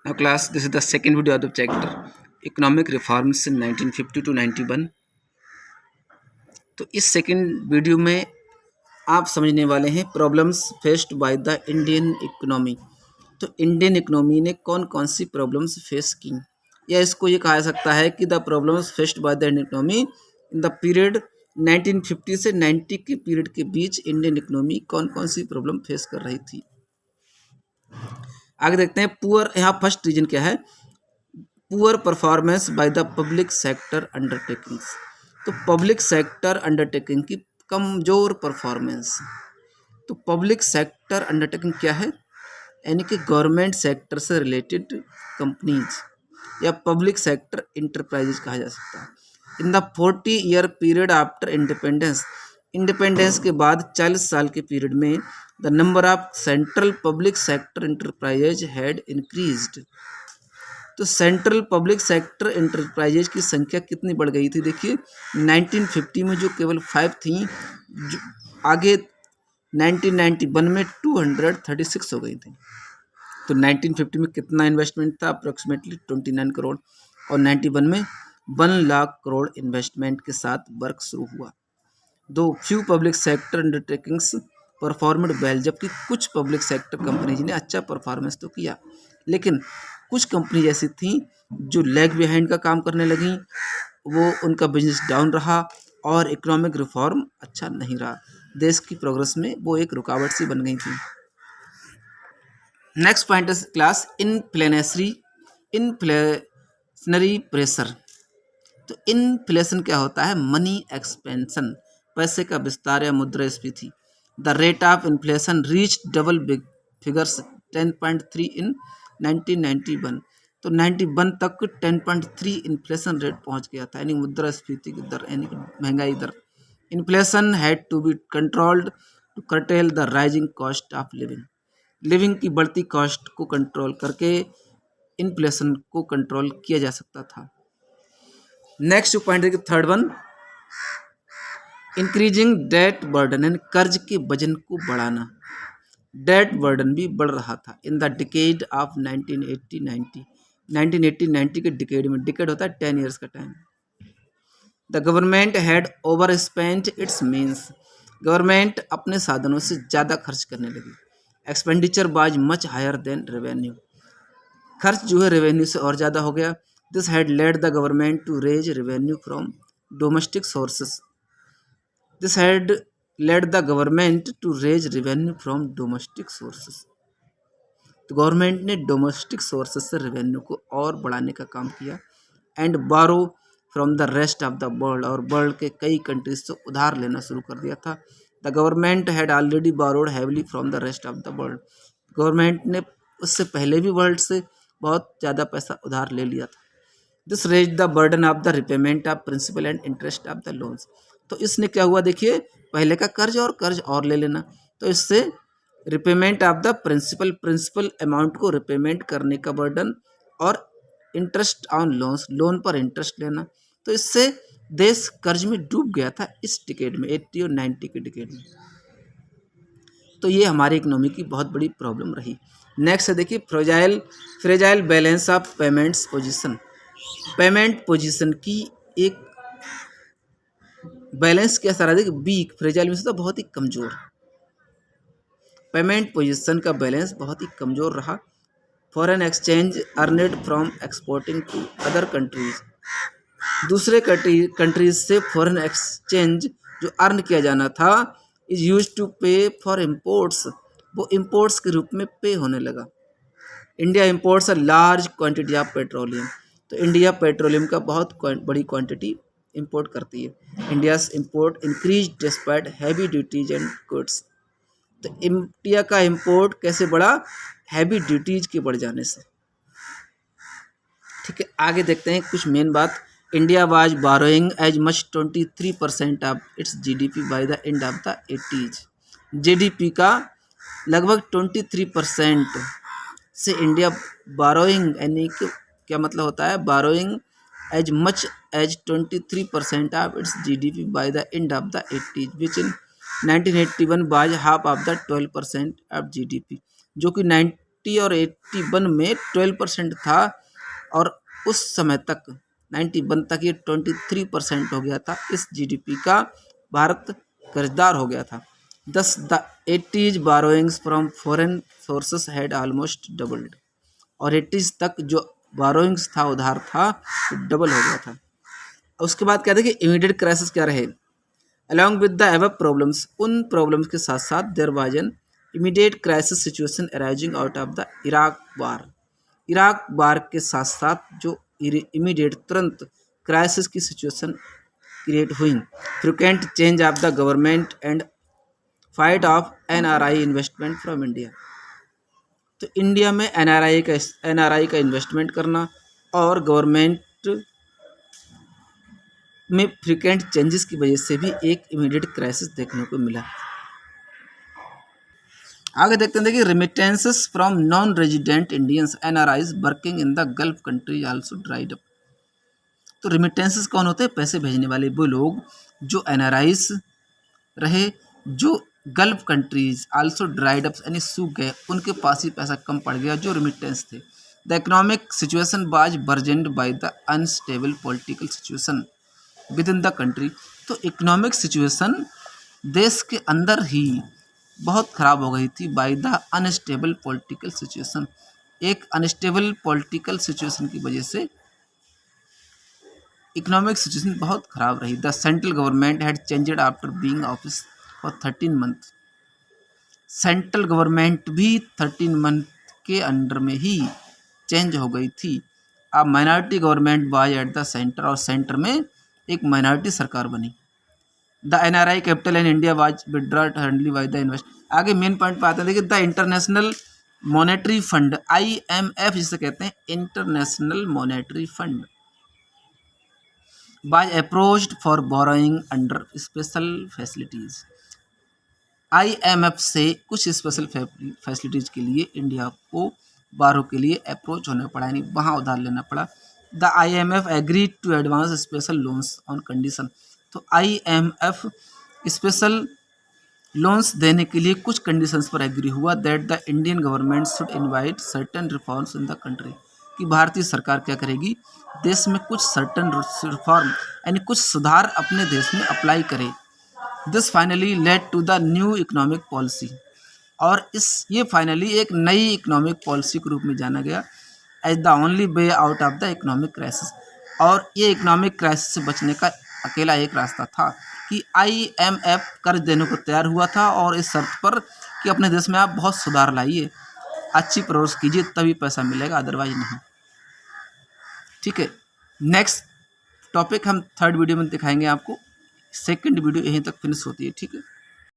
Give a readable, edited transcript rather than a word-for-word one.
Now class, this is the second video of the chapter Economic Reforms in 1950 to 91। तो इस second video में आप समझने वाले हैं problems faced by the Indian economy. तो इंडियन इकोनॉमी ने कौन कौन सी प्रॉब्लम्स फेस की, या इसको ये कहा जा सकता है कि the problems faced by the Indian economy in the period 1950 से 90 के पीरियड के बीच इंडियन इकोनॉमी कौन कौन सी प्रॉब्लम फेस कर रही थी। आगे देखते हैं पुअर, यहाँ फर्स्ट रीजन क्या है, poor performance by the public sector undertakings. तो पब्लिक सेक्टर अंडरटेकिंग की कमजोर परफॉर्मेंस। तो पब्लिक सेक्टर अंडरटेकिंग क्या है, यानी कि गवर्नमेंट सेक्टर से रिलेटेड कंपनीज या पब्लिक सेक्टर इंटरप्राइजेज कहा जा सकता है। In the 40-year period after independence, independence के बाद 40 साल के पीरियड में the number of central public sector enterprises had increased. तो सेंट्रल पब्लिक सेक्टर इंटरप्राइजेज की संख्या कितनी बढ़ गई थी, देखिए 1950 में जो केवल 5 थी, जो आगे 1991 में 236 हो गई थी। तो 1950 में कितना इन्वेस्टमेंट था, अप्रोक्सीमेटली 29 करोड़, और 91 में 1 लाख करोड़ इन्वेस्टमेंट के साथ वर्क शुरू हुआ। दो few public sector undertakings performed well, जबकि कुछ पब्लिक सेक्टर कंपनीज ने अच्छा परफॉर्मेंस तो किया, लेकिन कुछ कंपनी ऐसी थी जो लैग बिहाइंड का काम करने लगी, वो उनका बिजनेस डाउन रहा और इकोनॉमिक रिफॉर्म अच्छा नहीं रहा, देश की प्रोग्रेस में वो एक रुकावट सी बन गई थी। Next point is class inflationary pressure. तो इन्फ्लेशन क्या होता है, मनी एक्सपेंशन, पैसे का विस्तार या मुद्रास्फीति। The rate of inflation reach double big figures 10.3 इन 1991। तो 91 तक 10.3 इन्फ्लेशन रेट पहुंच गया था, यानी मुद्रास्फीति की दर, यानी महंगाई दर। Inflation had to be controlled to curtail the rising cost of living. Living की बढ़ती कॉस्ट को कंट्रोल करके इन्फ्लेशन को कंट्रोल किया जा सकता था। नेक्स्ट पॉइंट देखिए, third one, increasing debt burden, यानी कर्ज के वजन को बढ़ाना। डेट बर्डन भी बढ़ रहा था इन द डिकेड ऑफ 1980-90 के डिकेड में, डिकेड होता है 10 ईयर्स का time. The government had overspent its means, government अपने साधनों से ज़्यादा खर्च करने लगी। Expenditure was much higher than revenue, खर्च जो है रेवेन्यू से और ज़्यादा हो गया। This had led the government to raise revenue from domestic sources, this had led the government to raise revenue from domestic sources. तो गवर्नमेंट ने डोमेस्टिक सोर्सेस से रेवेन्यू को और बढ़ाने का काम किया। एंड बारो from the rest of the world, और वर्ल्ड के कई कंट्रीज से उधार लेना शुरू कर दिया था। The government had already borrowed heavily from the rest of the world, government ने उससे पहले भी वर्ल्ड से बहुत ज़्यादा पैसा उधार ले लिया था। This raise the burden of the repayment of principal and interest of the loans. तो इसने क्या हुआ, देखिए पहले का कर्ज और ले लेना, तो इससे repayment of the principal amount को रिपेमेंट करने का बर्डन, और इंटरेस्ट ऑन लोन्स, लोन पर इंटरेस्ट लेना, तो इससे देश कर्ज में डूब गया था इस डिकेड में, 80 और 90 के डिकेड में। तो ये हमारी इकोनॉमी की बहुत बड़ी प्रॉब्लम रही। नेक्स्ट है देखिए fragile balance of payments position. Payment position की एक बैलेंस कैसा रहा, देखिए वीक, फ्रेजाइल में से तो बहुत ही कमज़ोर, पेमेंट पोजीशन का बैलेंस बहुत ही कमज़ोर रहा। Foreign exchange earned from exporting to other countries, दूसरे कंट्रीज से फॉरेन एक्सचेंज जो अर्न किया जाना था, is use to pay for imports, वो इम्पोर्ट्स के रूप में पे होने लगा। India imports a large quantity of petroleum, तो इंडिया पेट्रोलियम का बहुत बड़ी क्वांटिटी इंपोर्ट करती है। India's import increase despite heavy duties and goods, तो इंडिया का इंपोर्ट कैसे बढ़ा, हैवी ड्यूटीज के बढ़ जाने से। ठीक है, आगे देखते हैं कुछ मेन बात। India was borrowing as much 23% of its GDP by the end of the 80s। GDP का लगभग 23% से इंडिया बारोइंग, यानी कि क्या मतलब होता है, borrowing as much as 23% of its GDP by the end of the 80s, which in 1981 was half of the 12% of GDP, जो कि 80 और 81 में 12% था और उस समय तक 91 तक ये 23% हो गया था। इस जीडीपी का भारत कर्जदार हो गया था। Thus, the 80s borrowings from foreign sources had almost doubled. और 80s तक जो borrowings था, उधार था, डबल हो गया था। उसके बाद क्या था कि इमीडिएट क्राइसिस क्या रहे, along with the above problems, उन प्रॉब्लम्स के साथ साथ there was an immediate crisis situation arising out of the Iraq war. Iraq war के साथ साथ जो इमीडिएट तुरंत क्राइसिस की सिचुएशन क्रिएट हुई। Frequent change of the government and fight of NRI investment from India. तो इंडिया में NRI का इन्वेस्टमेंट करना और गवर्नमेंट में फ्रीक्वेंट चेंजेस की वजह से भी एक इमीडिएट क्राइसिस देखने को मिला। आगे देखते हैं, देखिए remittances from non resident Indians NRIs working in the gulf country also dried up. तो रिमिटेंसेस कौन होते हैं? पैसे भेजने वाले वो लोग जो एनआरआईज रहे, जो gulf countries also dried up यानी सूख गए, उनके पास ही पैसा कम पड़ गया जो रिमिटेंस थे। The economic situation was burdened by the unstable political situation within the country. तो इकोनॉमिक सिचुएशन देश के अंदर ही बहुत ख़राब हो गई थी by the unstable political situation. एक अनस्टेबल पॉलिटिकल सिचुएशन की वजह से इकोनॉमिक सिचुएशन बहुत ख़राब रही। The central government had changed after being office for 13 month. Central government भी 13 मंथ के अंडर में ही चेंज हो गई थी। अब minority government was at the centre, और सेंटर में एक माइनॉरिटी सरकार बनी। The NRI capital in India was withdrawn handily by the invest. आगे मेन पॉइंट पे आते हैं, देखिए the International Monetary Fund IMF जिसे कहते हैं, International Monetary Fund was approached for borrowing under special facilities. IMF से कुछ स्पेशल फैसिलिटीज के लिए इंडिया को बारो के लिए अप्रोच होना पड़ा, यानी वहाँ उधार लेना पड़ा। The IMF agreed to advance special loans on condition. तो IMF स्पेशल लोन्स देने के लिए कुछ कंडीशंस पर एग्री हुआ, that the Indian government should invite certain reforms in the country, कि भारतीय सरकार क्या करेगी, देश में कुछ सर्टेन रिफॉर्म यानी कुछ सुधार अपने देश में अप्लाई करे। This finally led to the new economic policy, और ये फाइनली एक नई इकोनॉमिक पॉलिसी के रूप में जाना गया as the only way out of the economic crisis. और ये इकोनॉमिक क्राइसिस से बचने का अकेला एक रास्ता था कि IMF कर्ज देने को तैयार हुआ था, और इस शर्त पर कि अपने देश में आप बहुत सुधार लाइए, अच्छी प्रोग्रेस कीजिए, तभी पैसा मिलेगा, अदरवाइज नहीं। ठीक है, नेक्स्ट टॉपिक हम थर्ड वीडियो में दिखाएंगे आपको। सेकंड वीडियो यहीं तक फिनिश होती है। ठीक है।